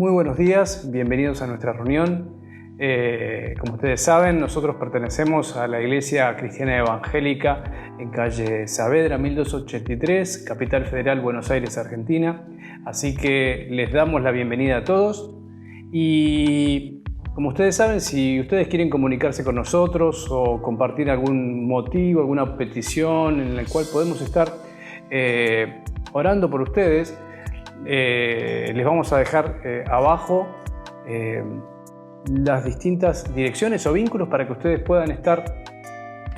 Muy buenos días, bienvenidos a nuestra reunión. Como ustedes saben, nosotros pertenecemos a la Iglesia Cristiana Evangélica en calle Saavedra 1283, Capital Federal, Buenos Aires, Argentina. Así que les damos la bienvenida a todos y como ustedes saben, si ustedes quieren comunicarse con nosotros o compartir algún motivo, alguna petición en la cual podemos estar orando por ustedes, les vamos a dejar abajo las distintas direcciones o vínculos para que ustedes puedan estar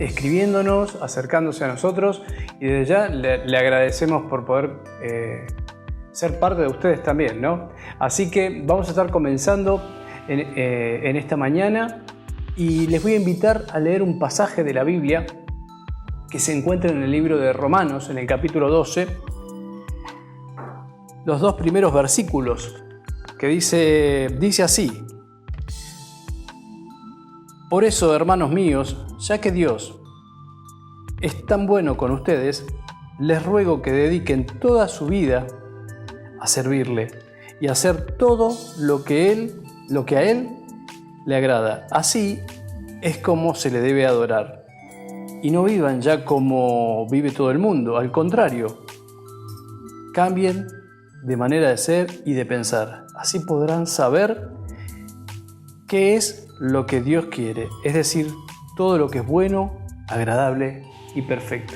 escribiéndonos, acercándose a nosotros, y desde ya le agradecemos por poder ser parte de ustedes también, ¿no? Así que vamos a estar comenzando en esta mañana y les voy a invitar a leer un pasaje de la Biblia que se encuentra en el libro de Romanos, en el capítulo 12, los dos primeros versículos, que dice así: Por eso, hermanos míos, ya que Dios es tan bueno con ustedes, les ruego que dediquen toda su vida a servirle y a hacer todo lo que a Él le agrada. Así es como se le debe adorar. Y no vivan ya como vive todo el mundo, al contrario, cambien de manera de ser y de pensar. Así podrán saber qué es lo que Dios quiere, es decir, todo lo que es bueno, agradable y perfecto.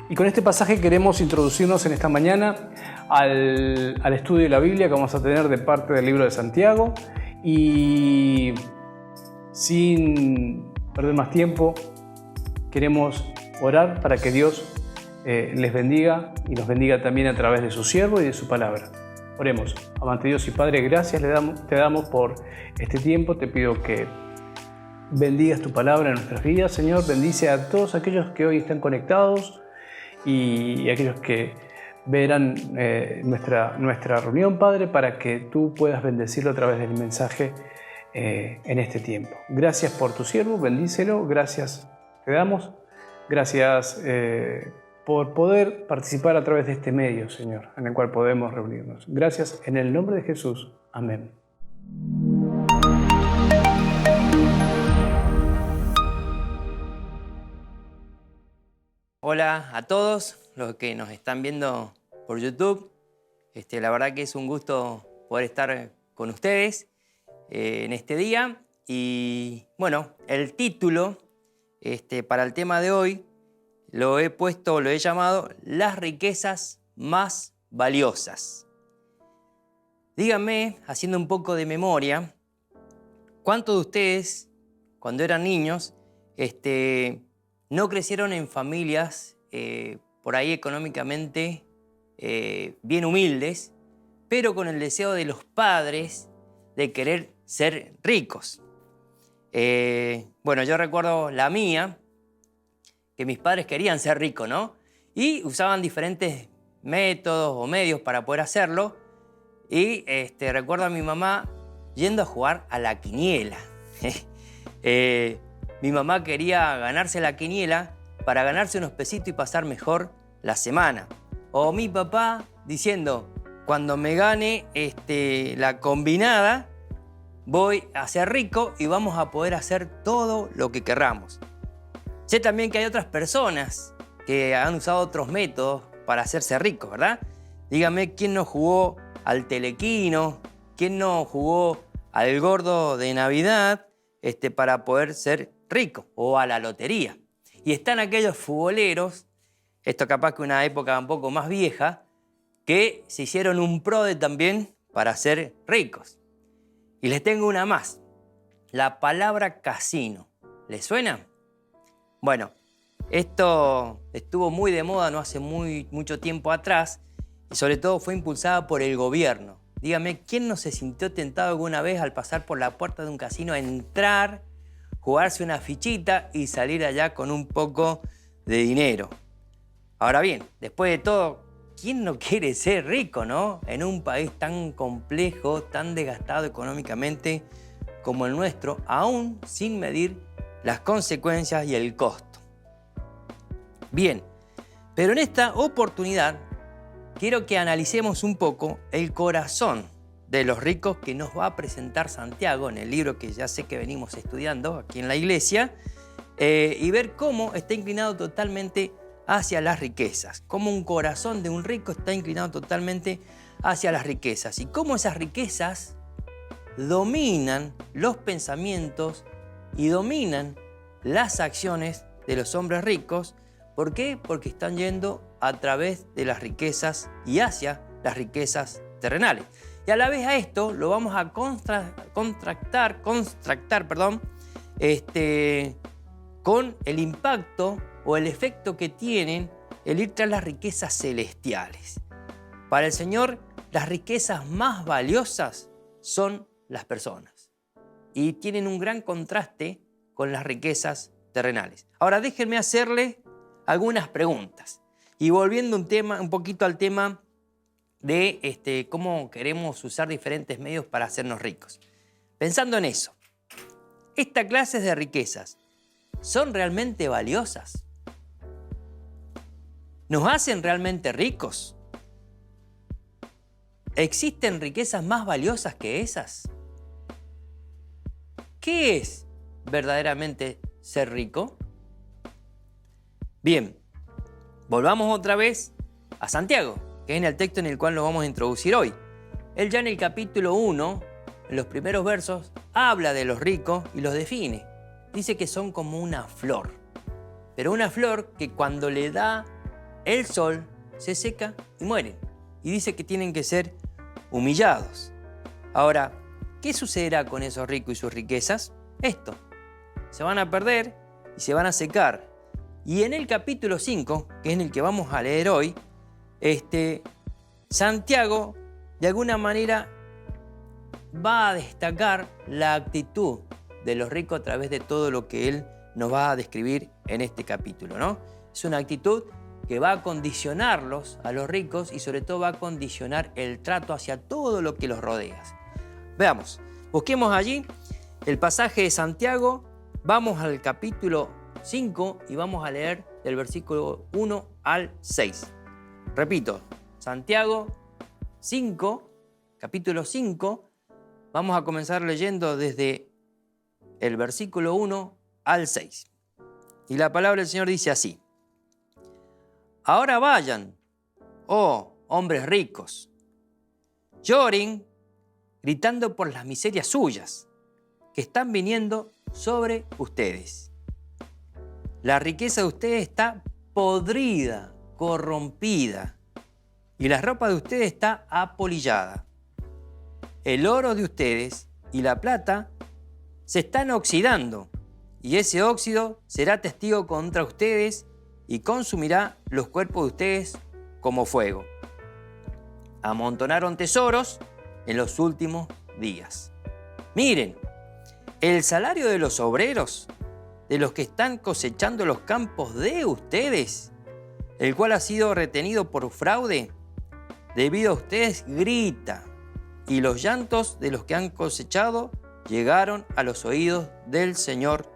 Y con este pasaje queremos introducirnos en esta mañana al estudio de la Biblia que vamos a tener de parte del libro de Santiago, y sin perder más tiempo queremos orar para que Dios les bendiga y nos bendiga también a través de su siervo y de su palabra. Oremos. Amante Dios y Padre, gracias te damos por este tiempo. Te pido que bendigas tu palabra en nuestras vidas, Señor. Bendice a todos aquellos que hoy están conectados y aquellos que verán nuestra reunión, Padre, para que tú puedas bendecirlo a través del mensaje en este tiempo. Gracias por tu siervo, bendícelo. Gracias te damos. Gracias por poder participar a través de este medio, Señor, en el cual podemos reunirnos. Gracias en el nombre de Jesús. Amén. Hola a todos los que nos están viendo por YouTube. La verdad que es un gusto poder estar con ustedes en este día. Y bueno, el título para el tema de hoy lo he llamado Las riquezas más valiosas. Díganme, haciendo un poco de memoria, ¿cuántos de ustedes, cuando eran niños, no crecieron en familias por ahí económicamente bien humildes, pero con el deseo de los padres de querer ser ricos? Bueno, yo recuerdo la mía, que mis padres querían ser ricos, ¿no? Y usaban diferentes métodos o medios para poder hacerlo. Y recuerdo a mi mamá yendo a jugar a la quiniela. Mi mamá quería ganarse la quiniela para ganarse unos pesitos y pasar mejor la semana. O mi papá diciendo, cuando me gane la combinada, voy a ser rico y vamos a poder hacer todo lo que querramos. Sé también que hay otras personas que han usado otros métodos para hacerse ricos, ¿verdad? Dígame, ¿quién no jugó al telequino? ¿Quién no jugó al gordo de Navidad para poder ser rico? O a la lotería. Y están aquellos futboleros, esto capaz que una época un poco más vieja, que se hicieron un PRODE también para ser ricos. Y les tengo una más. La palabra casino. ¿Les suena? Bueno, esto estuvo muy de moda no hace mucho tiempo atrás y sobre todo fue impulsada por el gobierno. Dígame, ¿quién no se sintió tentado alguna vez al pasar por la puerta de un casino a entrar, jugarse una fichita y salir allá con un poco de dinero? Ahora bien, después de todo, ¿quién no quiere ser rico, no? En un país tan complejo, tan desgastado económicamente como el nuestro, aún sin medir las consecuencias y el costo. Bien, pero en esta oportunidad quiero que analicemos un poco el corazón de los ricos que nos va a presentar Santiago en el libro que ya sé que venimos estudiando aquí en la iglesia, y ver cómo está inclinado totalmente hacia las riquezas, cómo un corazón de un rico está inclinado totalmente hacia las riquezas y cómo esas riquezas dominan los pensamientos y dominan las acciones de los hombres ricos. ¿Por qué? Porque están yendo a través de las riquezas y hacia las riquezas terrenales. Y a la vez a esto lo vamos a contractar, con el impacto o el efecto que tienen el ir tras las riquezas celestiales. Para el Señor, las riquezas más valiosas son las personas y tienen un gran contraste con las riquezas terrenales. Ahora déjenme hacerle algunas preguntas y volviendo un poquito al tema de cómo queremos usar diferentes medios para hacernos ricos. Pensando en eso, ¿estas clases de riquezas son realmente valiosas? ¿Nos hacen realmente ricos? ¿Existen riquezas más valiosas que esas? ¿Qué es verdaderamente ser rico? Bien, volvamos otra vez a Santiago, que es en el texto en el cual nos vamos a introducir hoy. Él ya en el capítulo 1, en los primeros versos, habla de los ricos y los define. Dice que son como una flor, pero una flor que cuando le da el sol se seca y mueren. Y dice que tienen que ser humillados. Ahora, ¿qué sucederá con esos ricos y sus riquezas? Esto, se van a perder y se van a secar. Y en el capítulo 5, que es en el que vamos a leer hoy, Santiago de alguna manera va a destacar la actitud de los ricos a través de todo lo que él nos va a describir en este capítulo, ¿no? Es una actitud que va a condicionarlos a los ricos y sobre todo va a condicionar el trato hacia todo lo que los rodea. Veamos, busquemos allí el pasaje de Santiago, vamos al capítulo 5 y vamos a leer del versículo 1 al 6. Repito, Santiago 5, capítulo 5, vamos a comenzar leyendo desde el versículo 1 al 6. Y la palabra del Señor dice así: Ahora vayan, oh hombres ricos, lloren gritando por las miserias suyas que están viniendo sobre ustedes. La riqueza de ustedes está podrida, corrompida, y la ropa de ustedes está apolillada. El oro de ustedes y la plata se están oxidando, y ese óxido será testigo contra ustedes y consumirá los cuerpos de ustedes como fuego. Amontonaron tesoros en los últimos días. Miren, el salario de los obreros, de los que están cosechando los campos de ustedes, el cual ha sido retenido por fraude, debido a ustedes grita, y los llantos de los que han cosechado llegaron a los oídos del Señor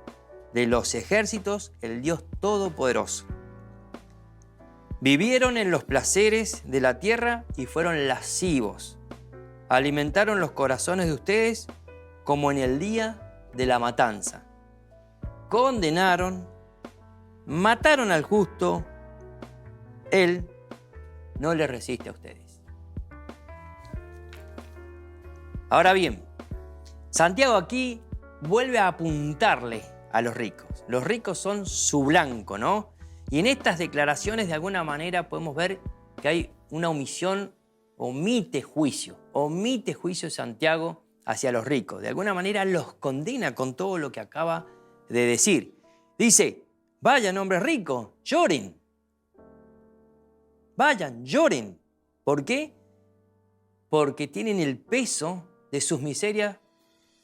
de los ejércitos, el Dios Todopoderoso. Vivieron en los placeres de la tierra y fueron lascivos. Alimentaron los corazones de ustedes como en el día de la matanza. Condenaron, mataron al justo. Él no le resiste a ustedes. Ahora bien, Santiago aquí vuelve a apuntarle a los ricos. Los ricos son su blanco, ¿no? Y en estas declaraciones de alguna manera podemos ver que hay una omisión, omite juicio Santiago hacia los ricos. De alguna manera los condena con todo lo que acaba de decir. Dice, vayan hombres ricos, lloren. Vayan, lloren. ¿Por qué? Porque tienen el peso de sus miserias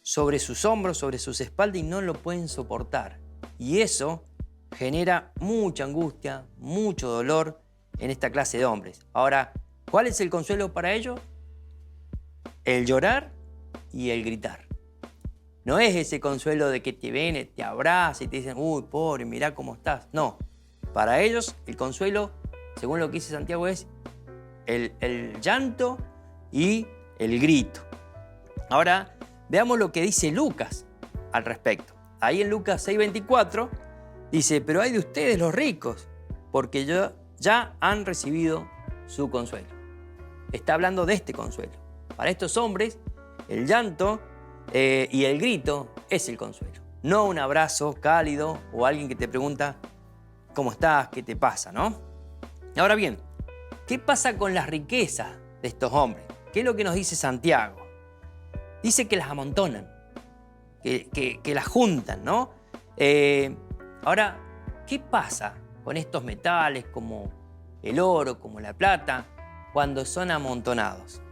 sobre sus hombros, sobre sus espaldas y no lo pueden soportar. Y eso genera mucha angustia, mucho dolor en esta clase de hombres. Ahora, ¿cuál es el consuelo para ellos? El llorar y el gritar. No es ese consuelo de que te ven, te abrazan y te dicen, uy, pobre, mirá cómo estás. No, para ellos el consuelo, según lo que dice Santiago, es el llanto y el grito. Ahora veamos lo que dice Lucas al respecto. Ahí en Lucas 6:24 dice, pero hay de ustedes los ricos, porque ya han recibido su consuelo. Está hablando de este consuelo. Para estos hombres, el llanto y el grito es el consuelo. No un abrazo cálido o alguien que te pregunta, ¿cómo estás? ¿Qué te pasa? ¿No? Ahora bien, ¿qué pasa con las riquezas de estos hombres? ¿Qué es lo que nos dice Santiago? Dice que las amontonan, que las juntan, ¿no? Ahora, ¿qué pasa con estos metales como el oro, como la plata, cuando son amontonados?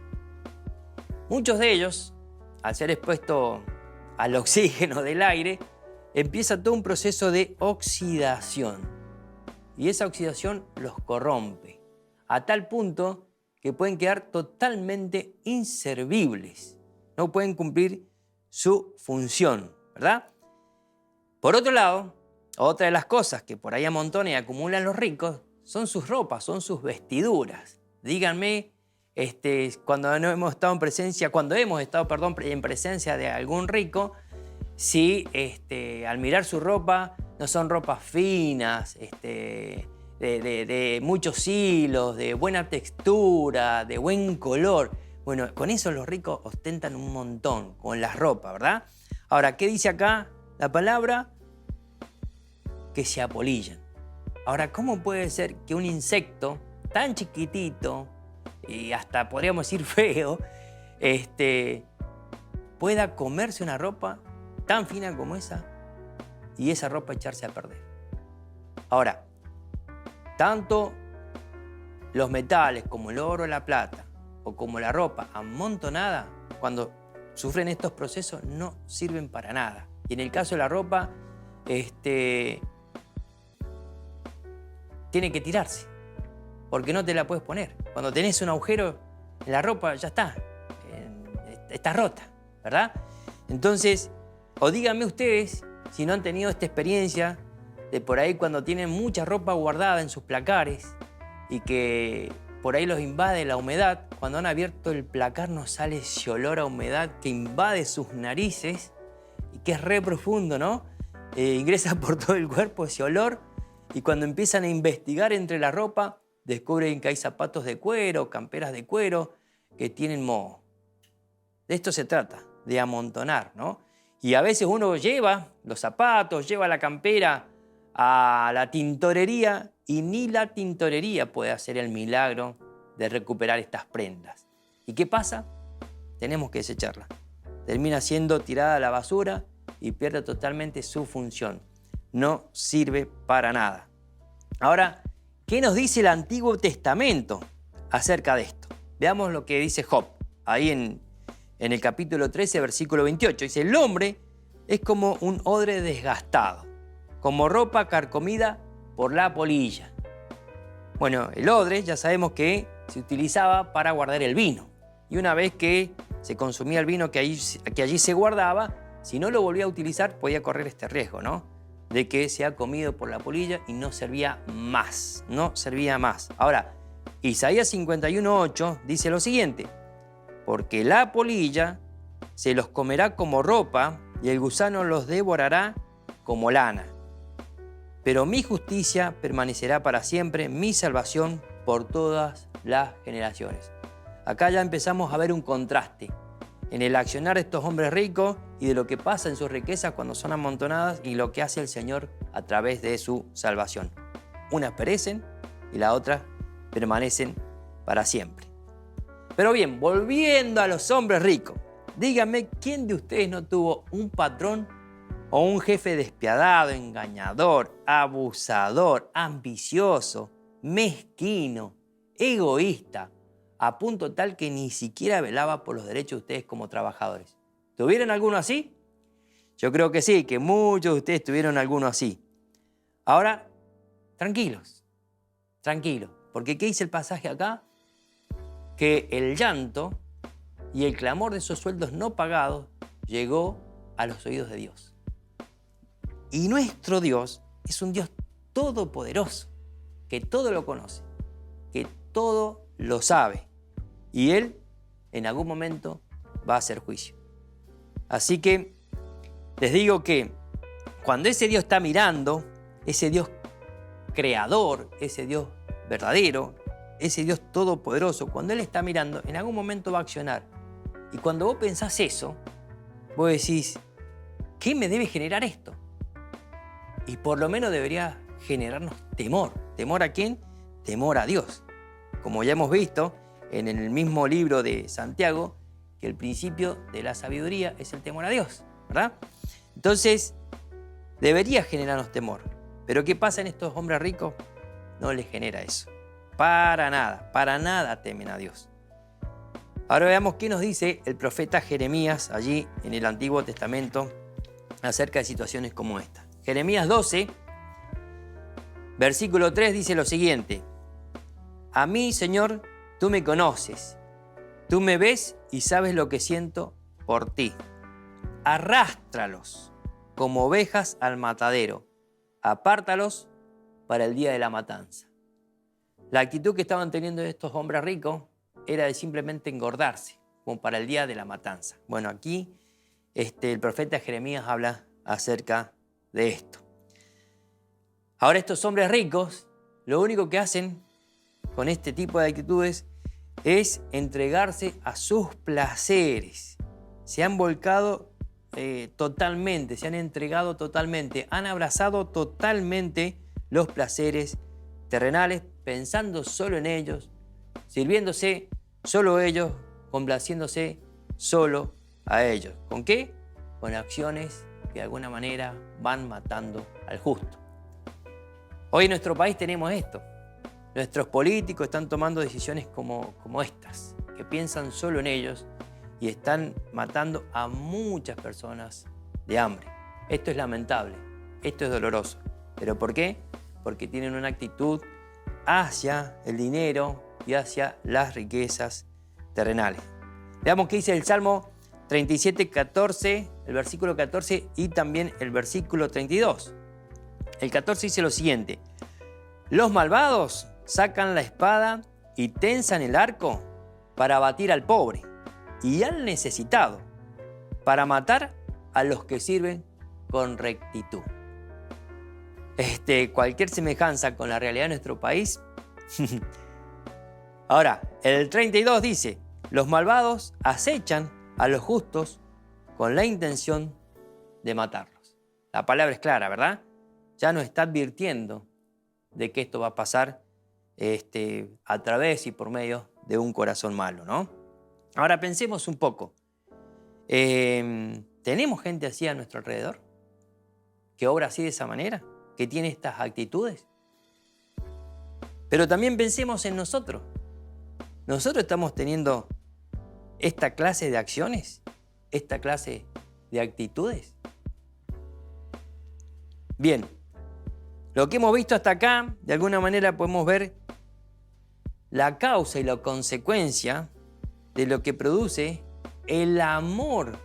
Muchos de ellos, al ser expuestos al oxígeno del aire, empieza todo un proceso de oxidación. Y esa oxidación los corrompe, a tal punto que pueden quedar totalmente inservibles. No pueden cumplir su función, ¿verdad? Por otro lado, otra de las cosas que por ahí amontonan y acumulan los ricos son sus ropas, son sus vestiduras. Díganme, cuando hemos estado en presencia de algún rico, si al mirar su ropa no son ropas finas, de muchos hilos, de buena textura, de buen color. Bueno, con eso los ricos ostentan un montón, con las ropas, ¿verdad? Ahora, ¿qué dice acá la palabra? Que se apolillan. Ahora, ¿cómo puede ser que un insecto tan chiquitito y hasta podríamos decir feo, pueda comerse una ropa tan fina como esa y esa ropa echarse a perder? Ahora, tanto los metales como el oro, la plata o como la ropa amontonada, cuando sufren estos procesos no sirven para nada. Y en el caso de la ropa, tiene que tirarse, porque no te la puedes poner. Cuando tenés un agujero en la ropa, ya está rota, ¿verdad? Entonces, o díganme ustedes si no han tenido esta experiencia de por ahí cuando tienen mucha ropa guardada en sus placares y que por ahí los invade la humedad. Cuando han abierto el placar nos sale ese olor a humedad que invade sus narices y que es re profundo, ¿no? Ingresa por todo el cuerpo ese olor y cuando empiezan a investigar entre la ropa descubren que hay zapatos de cuero, camperas de cuero que tienen moho. De esto se trata, de amontonar, ¿no? Y a veces uno lleva los zapatos, lleva la campera a la tintorería y ni la tintorería puede hacer el milagro de recuperar estas prendas. ¿Y qué pasa? Tenemos que desecharla. Termina siendo tirada a la basura y pierde totalmente su función. No sirve para nada. Ahora, ¿qué nos dice el Antiguo Testamento acerca de esto? Veamos lo que dice Job, ahí en el capítulo 13, versículo 28. Dice, el hombre es como un odre desgastado, como ropa carcomida por la polilla. Bueno, el odre ya sabemos que se utilizaba para guardar el vino. Y una vez que se consumía el vino que allí se guardaba, si no lo volvía a utilizar podía correr este riesgo, ¿no? De que sea comido por la polilla y no servía más. No servía más. Ahora, Isaías 51:8 dice lo siguiente. Porque la polilla se los comerá como ropa y el gusano los devorará como lana. Pero mi justicia permanecerá para siempre, mi salvación por todas las generaciones. Acá ya empezamos a ver un contraste en el accionar de estos hombres ricos y de lo que pasa en sus riquezas cuando son amontonadas y lo que hace el Señor a través de su salvación. Unas perecen y las otras permanecen para siempre. Pero bien, volviendo a los hombres ricos, díganme, ¿quién de ustedes no tuvo un patrón o un jefe despiadado, engañador, abusador, ambicioso, mezquino, egoísta, a punto tal que ni siquiera velaba por los derechos de ustedes como trabajadores? ¿Tuvieron alguno así? Yo creo que sí, que muchos de ustedes tuvieron alguno así. Ahora, tranquilos, porque ¿qué dice el pasaje acá? Que el llanto y el clamor de esos sueldos no pagados llegó a los oídos de Dios. Y nuestro Dios es un Dios todopoderoso, que todo lo conoce, que todo lo sabe. Y Él en algún momento va a hacer juicio. Así que les digo que cuando ese Dios está mirando, ese Dios creador, ese Dios verdadero, ese Dios todopoderoso, cuando Él está mirando, en algún momento va a accionar. Y cuando vos pensás eso, vos decís, ¿qué me debe generar esto? Y por lo menos debería generarnos temor. ¿Temor a quién? Temor a Dios. Como ya hemos visto en el mismo libro de Santiago, que el principio de la sabiduría es el temor a Dios, ¿verdad? Entonces, debería generarnos temor. Pero ¿qué pasa en estos hombres ricos? No les genera eso. Para nada temen a Dios. Ahora veamos qué nos dice el profeta Jeremías allí en el Antiguo Testamento acerca de situaciones como esta. Jeremías 12, versículo 3 dice lo siguiente: a mí, Señor, tú me conoces, tú me ves y sabes lo que siento por ti. Arrástralos como ovejas al matadero, apártalos para el día de la matanza. La actitud que estaban teniendo estos hombres ricos era de simplemente engordarse, como para el día de la matanza. Bueno, aquí el profeta Jeremías habla acerca de esto. Ahora estos hombres ricos, lo único que hacen con este tipo de actitudes es entregarse a sus placeres. Se han volcado totalmente, se han entregado totalmente, han abrazado totalmente los placeres terrenales, pensando solo en ellos, sirviéndose solo ellos, complaciéndose solo a ellos. ¿Con qué? Con acciones que de alguna manera van matando al justo. Hoy en nuestro país tenemos esto. Nuestros políticos están tomando decisiones como estas, que piensan solo en ellos y están matando a muchas personas de hambre. Esto es lamentable, esto es doloroso. ¿Pero por qué? Porque tienen una actitud hacia el dinero y hacia las riquezas terrenales. Veamos qué dice el Salmo 37, 14, el versículo 14 y también el versículo 32. El 14 dice lo siguiente: los malvados sacan la espada y tensan el arco para abatir al pobre y al necesitado, para matar a los que sirven con rectitud. Cualquier semejanza con la realidad de nuestro país. Ahora, el 32 dice: los malvados acechan a los justos con la intención de matarlos. La palabra es clara, ¿verdad? Ya nos está advirtiendo de que esto va a pasar a través y por medio de un corazón malo, ¿no? Ahora pensemos un poco. ¿Tenemos gente así a nuestro alrededor? ¿Que obra así de esa manera? ¿Que tiene estas actitudes? Pero también pensemos en nosotros. ¿Nosotros estamos teniendo esta clase de acciones? ¿Esta clase de actitudes? Bien, lo que hemos visto hasta acá, de alguna manera podemos ver la causa y la consecuencia de lo que produce el amor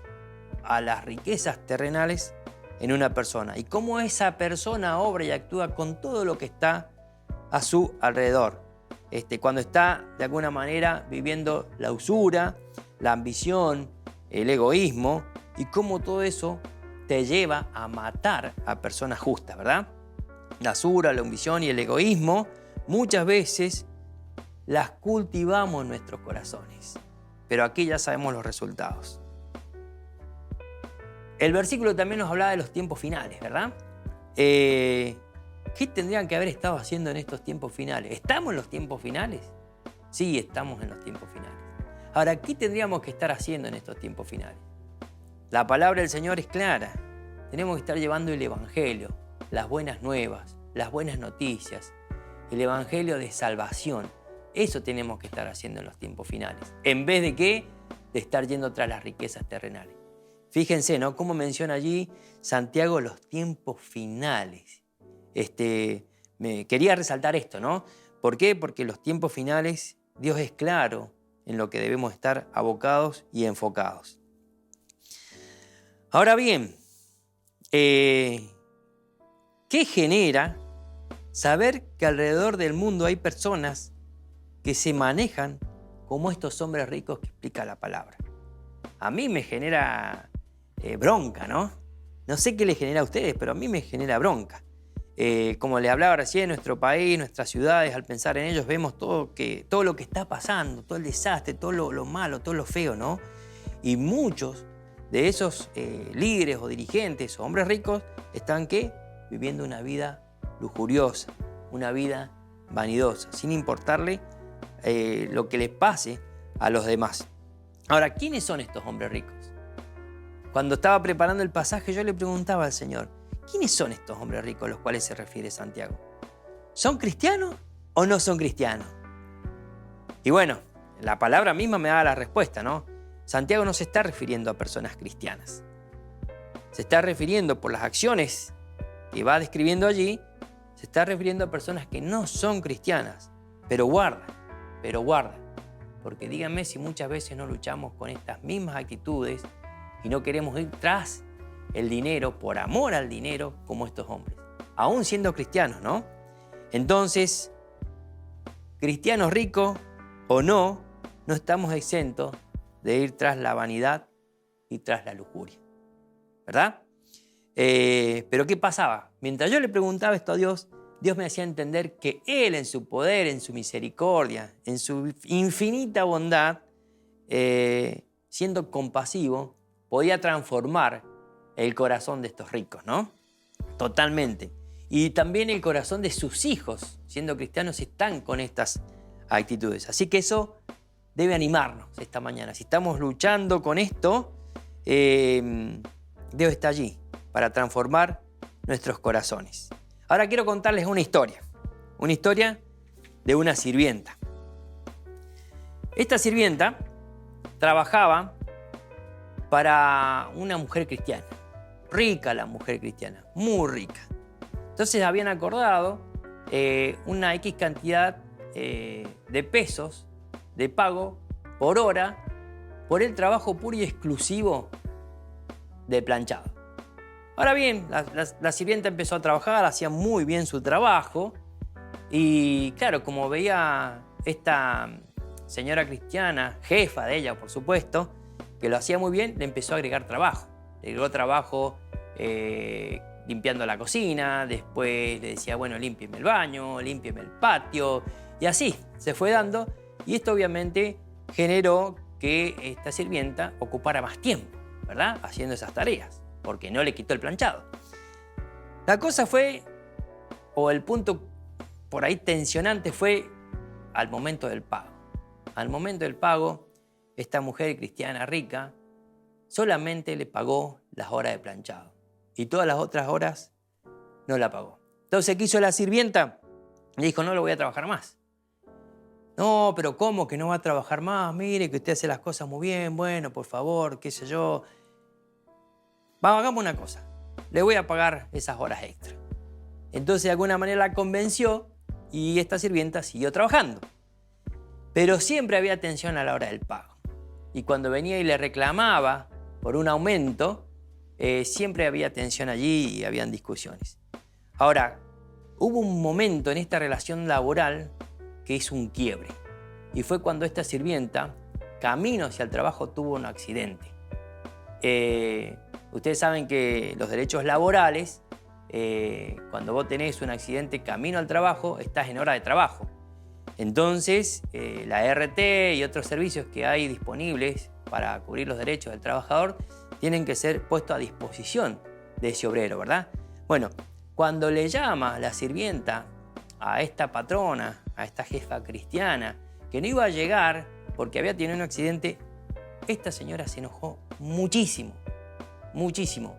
a las riquezas terrenales en una persona y cómo esa persona obra y actúa con todo lo que está a su alrededor. Cuando está de alguna manera viviendo la usura, la ambición, el egoísmo y cómo todo eso te lleva a matar a personas justas, ¿verdad? La usura, la ambición y el egoísmo muchas veces las cultivamos en nuestros corazones, pero aquí ya sabemos los resultados. El versículo también nos hablaba de los tiempos finales, ¿verdad? ¿Qué tendrían que haber estado haciendo en estos tiempos finales? ¿Estamos en los tiempos finales? Sí, estamos en los tiempos finales. Ahora, ¿qué tendríamos que estar haciendo en estos tiempos finales? La palabra del Señor es clara. Tenemos que estar llevando el Evangelio, las buenas nuevas, las buenas noticias, el Evangelio de salvación. Eso tenemos que estar haciendo en los tiempos finales. ¿En vez de qué? De estar yendo tras las riquezas terrenales. Fíjense, ¿no? Cómo menciona allí Santiago los tiempos finales. Quería resaltar esto, ¿no? ¿Por qué? Porque los tiempos finales, Dios es claro en lo que debemos estar abocados y enfocados. Ahora bien, ¿qué genera saber que alrededor del mundo hay personas que se manejan como estos hombres ricos que explica la palabra? A mí me genera bronca, ¿no? No sé qué les genera a ustedes, pero a mí me genera bronca. Como les hablaba recién, nuestro país, nuestras ciudades, al pensar en ellos, vemos todo lo que está pasando, todo el desastre, todo lo malo, todo lo feo, ¿no? Y muchos de esos líderes o dirigentes o hombres ricos están, ¿qué? Viviendo una vida lujuriosa, una vida vanidosa, sin importarle lo que les pase a los demás. Ahora, ¿quiénes son estos hombres ricos? Cuando estaba preparando el pasaje, yo le preguntaba al Señor, ¿quiénes son estos hombres ricos a los cuales se refiere Santiago? ¿Son cristianos o no son cristianos? Y bueno, la palabra misma me da la respuesta, ¿no? Santiago no se está refiriendo a personas cristianas. Se está refiriendo, por las acciones que va describiendo allí, se está refiriendo a personas que no son cristianas, pero guarda. Porque díganme si muchas veces no luchamos con estas mismas actitudes y no queremos ir tras el dinero, por amor al dinero, como estos hombres. Aún siendo cristianos, ¿no? Entonces, cristianos ricos o no estamos exentos de ir tras la vanidad y tras la lujuria. ¿Verdad? Pero ¿qué pasaba? Mientras yo le preguntaba esto a Dios, Dios me hacía entender que Él, en su poder, en su misericordia, en su infinita bondad, siendo compasivo, podía transformar el corazón de estos ricos, ¿no? Totalmente. Y también el corazón de sus hijos, siendo cristianos, están con estas actitudes. Así que eso debe animarnos esta mañana. Si estamos luchando con esto, Dios está allí para transformar nuestros corazones. Ahora quiero contarles una historia de una sirvienta. Esta sirvienta trabajaba para una mujer cristiana, rica la mujer cristiana, muy rica. Entonces habían acordado una X cantidad de pesos de pago por hora por el trabajo puro y exclusivo de planchado. Ahora bien, la sirvienta empezó a trabajar, hacía muy bien su trabajo y claro, como veía esta señora cristiana, jefa de ella por supuesto, que lo hacía muy bien, le empezó a agregar trabajo. Le agregó trabajo limpiando la cocina, después le decía, bueno, límpieme el baño, límpieme el patio, y así se fue dando, y esto obviamente generó que esta sirvienta ocupara más tiempo, ¿verdad? Haciendo esas tareas, porque no le quitó el planchado. La cosa fue, o el punto por ahí tensionante fue al momento del pago. Al momento del pago, esta mujer cristiana rica solamente le pagó las horas de planchado y todas las otras horas no la pagó. Entonces, ¿qué hizo la sirvienta? Le dijo, no lo voy a trabajar más. No, pero ¿cómo que no va a trabajar más? Mire que usted hace las cosas muy bien, bueno, por favor, qué sé yo. Hagamos una cosa, le voy a pagar esas horas extra. Entonces, de alguna manera la convenció y esta sirvienta siguió trabajando. Pero siempre había tensión a la hora del pago. Y cuando venía y le reclamaba por un aumento, siempre había tensión allí y habían discusiones. Ahora, hubo un momento en esta relación laboral que hizo un quiebre. Y fue cuando esta sirvienta, camino hacia el trabajo, tuvo un accidente. Ustedes saben que los derechos laborales, cuando vos tenés un accidente camino al trabajo, estás en hora de trabajo. Entonces, la RT y otros servicios que hay disponibles para cubrir los derechos del trabajador tienen que ser puestos a disposición de ese obrero, ¿verdad? Bueno, cuando le llama la sirvienta a esta patrona, a esta jefa cristiana, que no iba a llegar porque había tenido un accidente, esta señora se enojó muchísimo, muchísimo,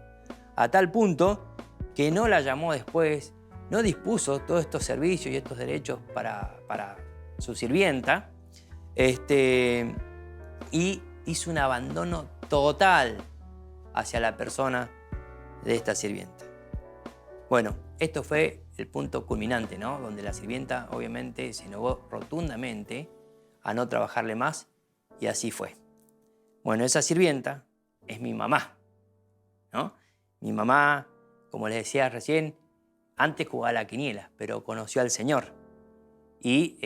a tal punto que no la llamó después, no dispuso todos estos servicios y estos derechos para su sirvienta, y hizo un abandono total hacia la persona de esta sirvienta. Bueno, esto fue el punto culminante, ¿no? Donde la sirvienta obviamente se negó rotundamente a no trabajarle más y así fue. Bueno, esa sirvienta es mi mamá, ¿no? Mi mamá, como les decía recién, antes jugaba a la quiniela, pero conoció al Señor y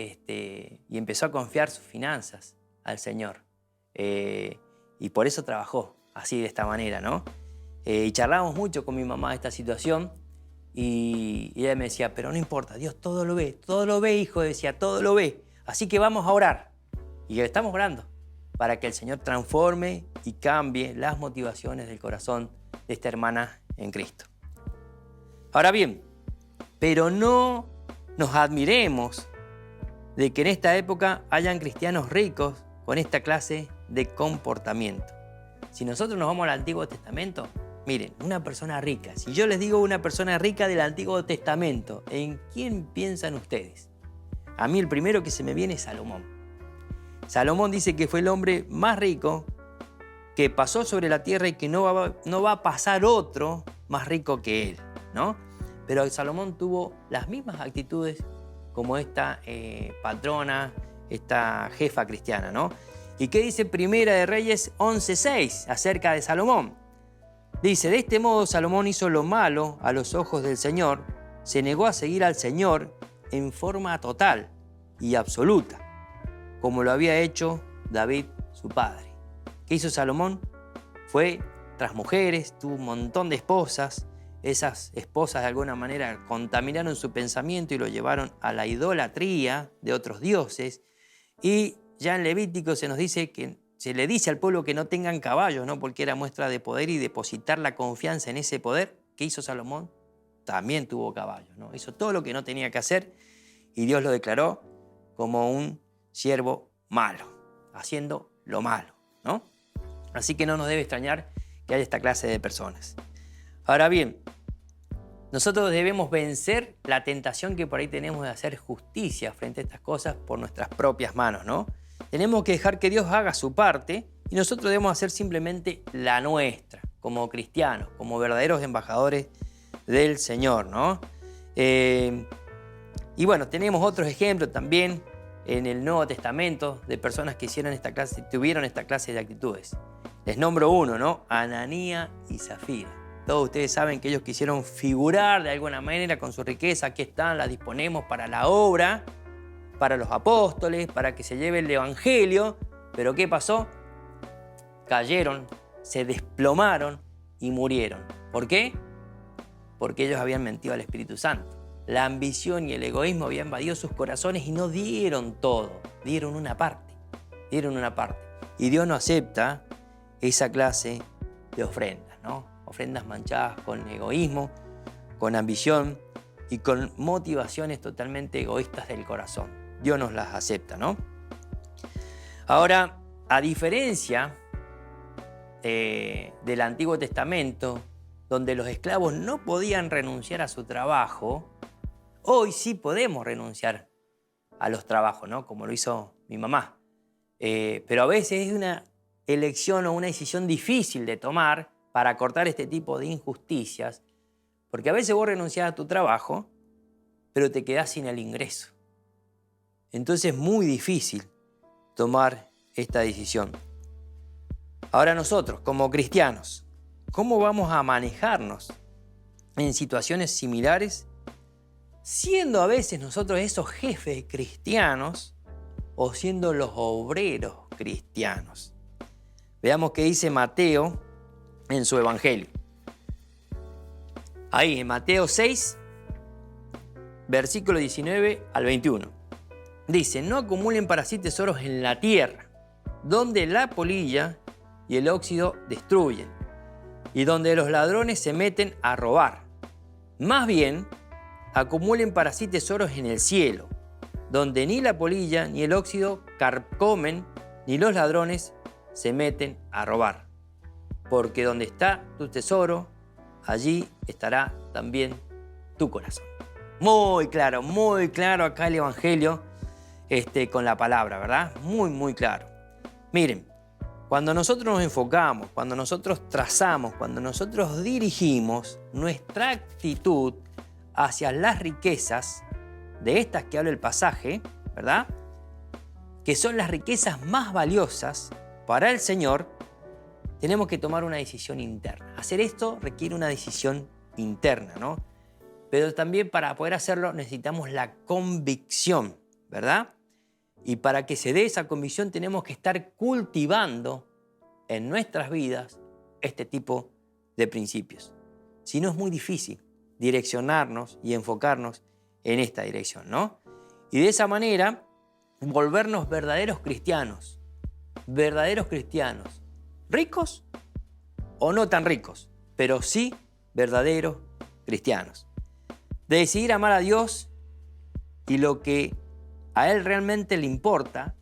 empezó a confiar sus finanzas al Señor. Y por eso trabajó así, de esta manera, ¿no? Y charlábamos mucho con mi mamá de esta situación y ella me decía, pero no importa, Dios todo lo ve, hijo, decía, todo lo ve. Así que vamos a orar. Y estamos orando para que el Señor transforme y cambie las motivaciones del corazón de esta hermana en Cristo. Ahora bien, pero no nos admiremos de que en esta época hayan cristianos ricos con esta clase de comportamiento. Si nosotros nos vamos al Antiguo Testamento, miren, una persona rica. Si yo les digo una persona rica del Antiguo Testamento, ¿en quién piensan ustedes? A mí el primero que se me viene es Salomón. Salomón dice que fue el hombre más rico que pasó sobre la tierra y que no va a pasar otro más rico que él, ¿no? Pero Salomón tuvo las mismas actitudes como esta patrona, esta jefa cristiana, ¿no? ¿Y qué dice Primera de Reyes 11:6 acerca de Salomón? Dice, de este modo Salomón hizo lo malo a los ojos del Señor, se negó a seguir al Señor en forma total y absoluta, como lo había hecho David, su padre. ¿Qué hizo Salomón? Fue tras mujeres, tuvo un montón de esposas. Esas esposas de alguna manera contaminaron su pensamiento y lo llevaron a la idolatría de otros dioses. Y ya en Levítico se nos dice que se le dice al pueblo que no tengan caballos, ¿no? Porque era muestra de poder y depositar la confianza en ese poder. ¿Qué hizo Salomón? También tuvo caballos, ¿no? Hizo todo lo que no tenía que hacer y Dios lo declaró como un siervo malo, haciendo lo malo, ¿no? Así que no nos debe extrañar que haya esta clase de personas. Ahora bien, nosotros debemos vencer la tentación que por ahí tenemos de hacer justicia frente a estas cosas por nuestras propias manos, ¿no? Tenemos que dejar que Dios haga su parte y nosotros debemos hacer simplemente la nuestra, como cristianos, como verdaderos embajadores del Señor, ¿no? Y bueno, tenemos otros ejemplos también en el Nuevo Testamento de personas que tuvieron esta clase de actitudes. Les nombro uno, ¿no? Ananías y Zafira. Todos ustedes saben que ellos quisieron figurar de alguna manera con su riqueza. Aquí están, las disponemos para la obra, para los apóstoles, para que se lleve el evangelio. Pero ¿qué pasó? Cayeron, se desplomaron y murieron. ¿Por qué? Porque ellos habían mentido al Espíritu Santo. La ambición y el egoísmo habían invadido sus corazones y no dieron todo, dieron una parte. Y Dios no acepta esa clase de ofrendas, ¿no? Ofrendas manchadas con egoísmo, con ambición y con motivaciones totalmente egoístas del corazón. Dios nos las acepta, ¿no? Ahora, a diferencia del Antiguo Testamento, donde los esclavos no podían renunciar a su trabajo, hoy sí podemos renunciar a los trabajos, ¿no? Como lo hizo mi mamá. Pero a veces es una elección o una decisión difícil de tomar para cortar este tipo de injusticias, porque a veces vos renunciás a tu trabajo, pero te quedás sin el ingreso. Entonces es muy difícil tomar esta decisión. Ahora nosotros, como cristianos, ¿cómo vamos a manejarnos en situaciones similares, siendo a veces nosotros esos jefes cristianos o siendo los obreros cristianos? Veamos qué dice Mateo en su evangelio. Ahí, en Mateo 6, versículo 19 al 21. Dice, no acumulen para sí tesoros en la tierra, donde la polilla y el óxido destruyen, y donde los ladrones se meten a robar. Más bien, acumulen para sí tesoros en el cielo, donde ni la polilla ni el óxido carcomen, ni los ladrones se meten a robar. Porque donde está tu tesoro, allí estará también tu corazón. Muy claro acá el Evangelio con la palabra, ¿verdad? Muy claro. Miren, cuando nosotros nos enfocamos, cuando nosotros trazamos, cuando nosotros dirigimos nuestra actitud hacia las riquezas de estas que habla el pasaje, ¿verdad? Que son las riquezas más valiosas para el Señor, tenemos que tomar una decisión interna. Hacer esto requiere una decisión interna, ¿no? Pero también para poder hacerlo necesitamos la convicción, ¿verdad? Y para que se dé esa convicción tenemos que estar cultivando en nuestras vidas este tipo de principios. Si no, es muy difícil direccionarnos y enfocarnos en esta dirección, ¿no? Y de esa manera, volvernos verdaderos cristianos, ricos o no tan ricos, pero sí verdaderos cristianos. De decidir amar a Dios y lo que a Él realmente le importa,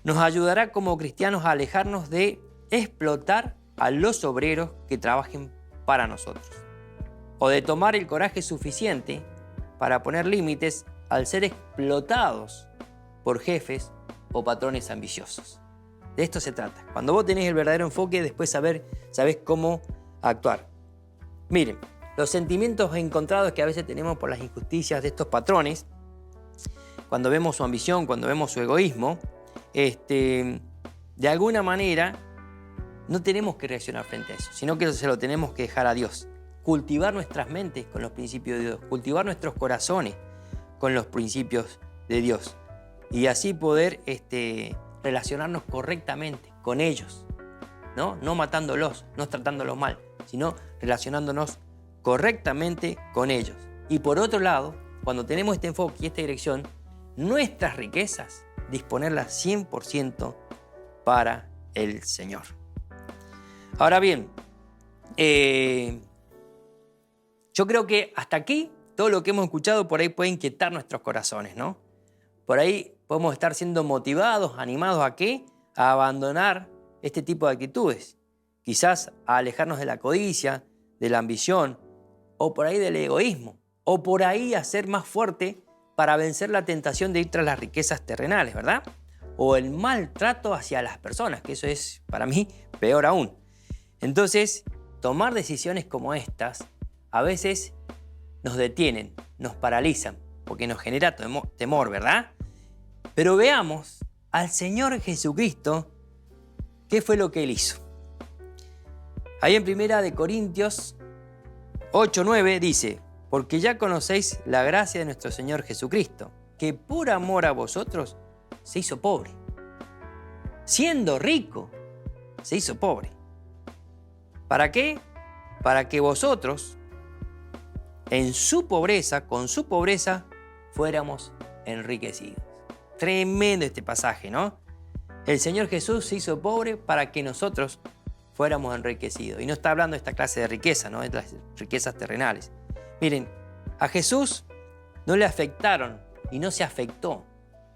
nos ayudará como cristianos a alejarnos de explotar a los obreros que trabajen para nosotros, o de tomar el coraje suficiente para poner límites al ser explotados por jefes o patrones ambiciosos. De esto se trata. Cuando vos tenés el verdadero enfoque, después sabés cómo actuar. Miren, los sentimientos encontrados que a veces tenemos por las injusticias de estos patrones, cuando vemos su ambición, cuando vemos su egoísmo, de alguna manera no tenemos que reaccionar frente a eso, sino que se lo tenemos que dejar a Dios. Cultivar nuestras mentes con los principios de Dios, cultivar nuestros corazones con los principios de Dios y así poder relacionarnos correctamente con ellos, no matándolos, no tratándolos mal, sino relacionándonos correctamente con ellos. Y por otro lado, cuando tenemos este enfoque y esta dirección, nuestras riquezas, disponerlas 100% para el Señor. Ahora bien, yo creo que hasta aquí todo lo que hemos escuchado por ahí puede inquietar nuestros corazones, ¿no? Por ahí podemos estar siendo motivados, animados ¿a qué? A abandonar este tipo de actitudes. Quizás a alejarnos de la codicia, de la ambición, o por ahí del egoísmo, o por ahí a ser más fuerte para vencer la tentación de ir tras las riquezas terrenales, ¿verdad? O el maltrato hacia las personas, que eso es para mí peor aún. Entonces, tomar decisiones como estas a veces nos detienen, nos paralizan, porque nos genera temor, ¿verdad? Pero veamos al Señor Jesucristo, ¿qué fue lo que Él hizo? Ahí en 1 Corintios 8:9 dice: porque ya conocéis la gracia de nuestro Señor Jesucristo, que por amor a vosotros se hizo pobre. Siendo rico, se hizo pobre. ¿Para qué? Para que vosotros, en su pobreza, con su pobreza, fuéramos enriquecidos. Tremendo este pasaje, ¿no? El Señor Jesús se hizo pobre para que nosotros fuéramos enriquecidos. Y no está hablando de esta clase de riqueza, ¿no? De las riquezas terrenales. Miren, a Jesús no le afectaron y no se afectó,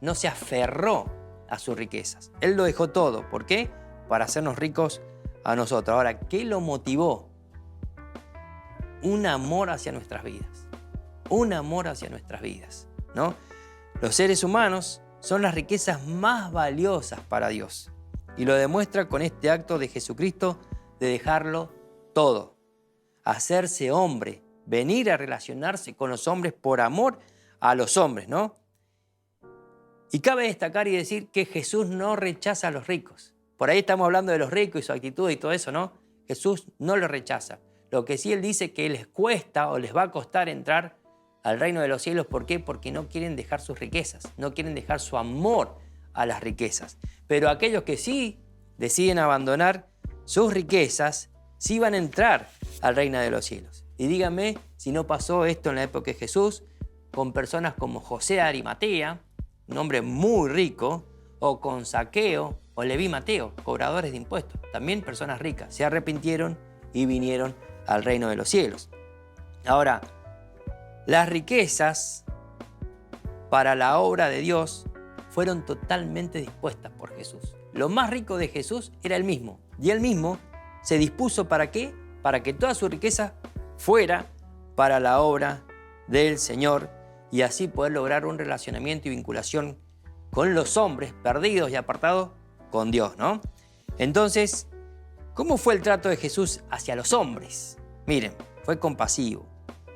no se aferró a sus riquezas. Él lo dejó todo. ¿Por qué? Para hacernos ricos a nosotros. Ahora, ¿qué lo motivó? Un amor hacia nuestras vidas. Un amor hacia nuestras vidas, ¿no? Los seres humanos son las riquezas más valiosas para Dios. Y lo demuestra con este acto de Jesucristo de dejarlo todo. Hacerse hombre, venir a relacionarse con los hombres por amor a los hombres, ¿no? Y cabe destacar y decir que Jesús no rechaza a los ricos. Por ahí estamos hablando de los ricos y su actitud y todo eso, ¿no? Jesús no lo rechaza. Lo que sí Él dice que les cuesta o les va a costar entrar al reino de los cielos. ¿Por qué? Porque no quieren dejar sus riquezas, no quieren dejar su amor a las riquezas. Pero aquellos que sí deciden abandonar sus riquezas, sí van a entrar al reino de los cielos. Y díganme si no pasó esto en la época de Jesús con personas como José de Arimatea, un hombre muy rico, o con Zaqueo o Leví Mateo, cobradores de impuestos, también personas ricas, se arrepintieron y vinieron al reino de los cielos. Ahora, las riquezas para la obra de Dios fueron totalmente dispuestas por Jesús. Lo más rico de Jesús era Él mismo, y Él mismo se dispuso ¿para qué? Para que toda su riqueza fuera para la obra del Señor y así poder lograr un relacionamiento y vinculación con los hombres perdidos y apartados con Dios, ¿no? Entonces, ¿cómo fue el trato de Jesús hacia los hombres? Miren, fue compasivo,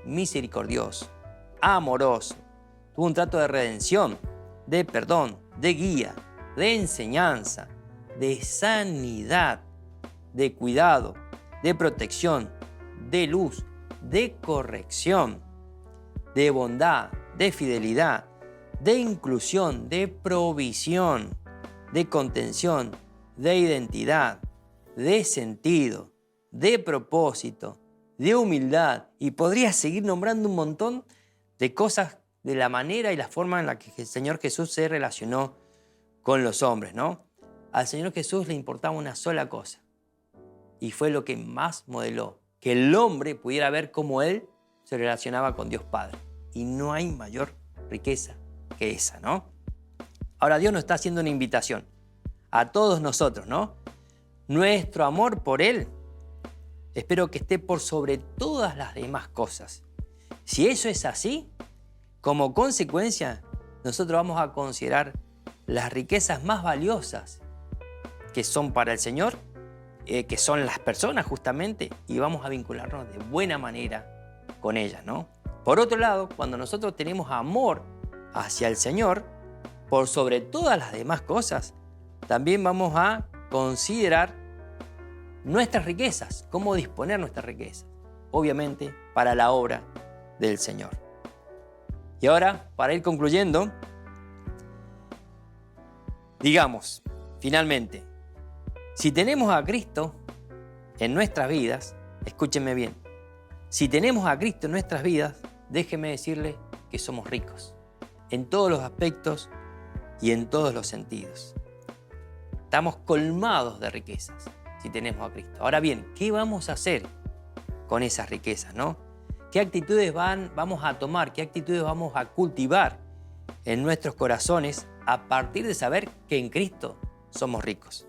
misericordioso, amoroso, tuvo un trato de redención, de perdón, de guía, de enseñanza, de sanidad, de cuidado, de protección, de luz, de corrección, de bondad, de fidelidad, de inclusión, de provisión, de contención, de identidad, de sentido, de propósito, de humildad, y podría seguir nombrando un montón de cosas de la manera y la forma en la que el Señor Jesús se relacionó con los hombres, ¿no? Al Señor Jesús le importaba una sola cosa, y fue lo que más modeló, que el hombre pudiera ver cómo Él se relacionaba con Dios Padre. Y no hay mayor riqueza que esa, ¿no? Ahora Dios nos está haciendo una invitación a todos nosotros, ¿no? Nuestro amor por Él, espero que esté por sobre todas las demás cosas. Si eso es así, como consecuencia, nosotros vamos a considerar las riquezas más valiosas que son para el Señor, que son las personas justamente, y vamos a vincularnos de buena manera con ellas, ¿no? Por otro lado, cuando nosotros tenemos amor hacia el Señor, por sobre todas las demás cosas, también vamos a considerar nuestras riquezas, cómo disponer nuestras riquezas, obviamente para la obra del Señor. Y ahora, para ir concluyendo, digamos, finalmente, si tenemos a Cristo en nuestras vidas, escúchenme bien, si tenemos a Cristo en nuestras vidas, déjenme decirles que somos ricos, en todos los aspectos y en todos los sentidos. Estamos colmados de riquezas si tenemos a Cristo. Ahora bien, ¿qué vamos a hacer con esas riquezas, no? ¿Qué actitudes vamos a tomar? ¿Qué actitudes vamos a cultivar en nuestros corazones a partir de saber que en Cristo somos ricos?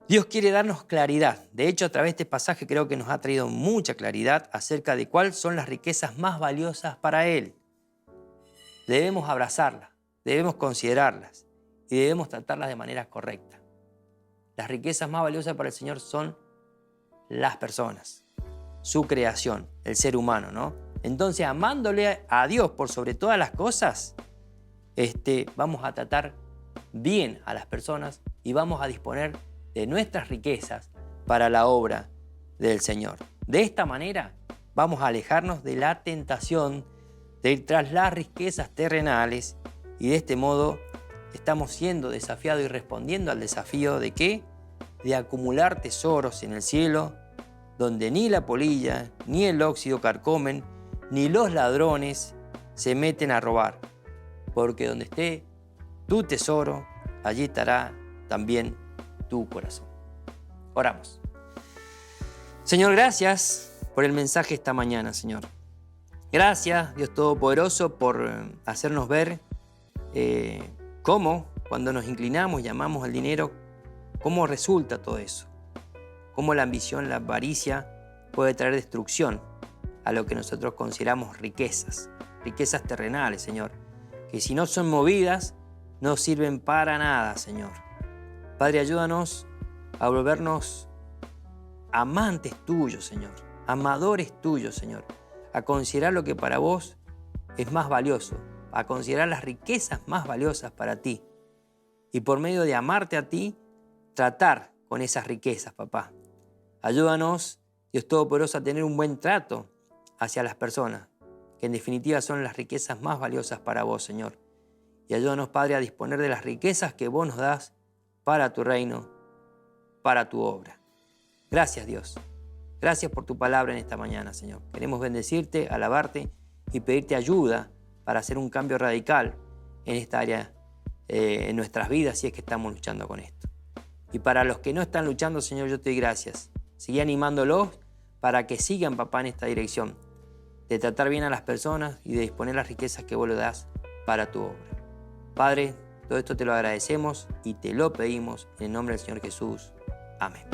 Dios quiere darnos claridad. De hecho, a través de este pasaje creo que nos ha traído mucha claridad acerca de cuáles son las riquezas más valiosas para Él. Debemos abrazarlas, debemos considerarlas y debemos tratarlas de manera correcta. Las riquezas más valiosas para el Señor son las personas, su creación, el ser humano, ¿no? Entonces, amándole a Dios por sobre todas las cosas, vamos a tratar bien a las personas y vamos a disponer de nuestras riquezas para la obra del Señor. De esta manera, vamos a alejarnos de la tentación de ir tras las riquezas terrenales y de este modo estamos siendo desafiados y respondiendo al desafío de ¿qué? De acumular tesoros en el cielo, donde ni la polilla, ni el óxido carcomen, ni los ladrones se meten a robar. Porque donde esté tu tesoro, allí estará también tu corazón. Oramos. Señor, gracias por el mensaje esta mañana, Señor. Gracias, Dios Todopoderoso, por hacernos ver cómo cuando nos inclinamos y amamos el dinero, cómo resulta todo eso. Cómo la ambición, la avaricia puede traer destrucción a lo que nosotros consideramos riquezas terrenales, Señor, que si no son movidas, no sirven para nada, Señor. Padre, ayúdanos a volvernos amantes tuyos, Señor, amadores tuyos, Señor, a considerar lo que para vos es más valioso, a considerar las riquezas más valiosas para ti. Y por medio de amarte a ti, tratar con esas riquezas, papá. Ayúdanos, Dios Todopoderoso, a tener un buen trato hacia las personas, que en definitiva son las riquezas más valiosas para vos, Señor. Y ayúdanos, Padre, a disponer de las riquezas que vos nos das para tu reino, para tu obra. Gracias, Dios. Gracias por tu palabra en esta mañana, Señor. Queremos bendecirte, alabarte y pedirte ayuda para hacer un cambio radical en esta área, en nuestras vidas, si es que estamos luchando con esto. Y para los que no están luchando, Señor, yo te doy gracias. Sigue animándolos para que sigan, papá, en esta dirección, de tratar bien a las personas y de disponer las riquezas que vos le das para tu obra. Padre, todo esto te lo agradecemos y te lo pedimos en el nombre del Señor Jesús. Amén.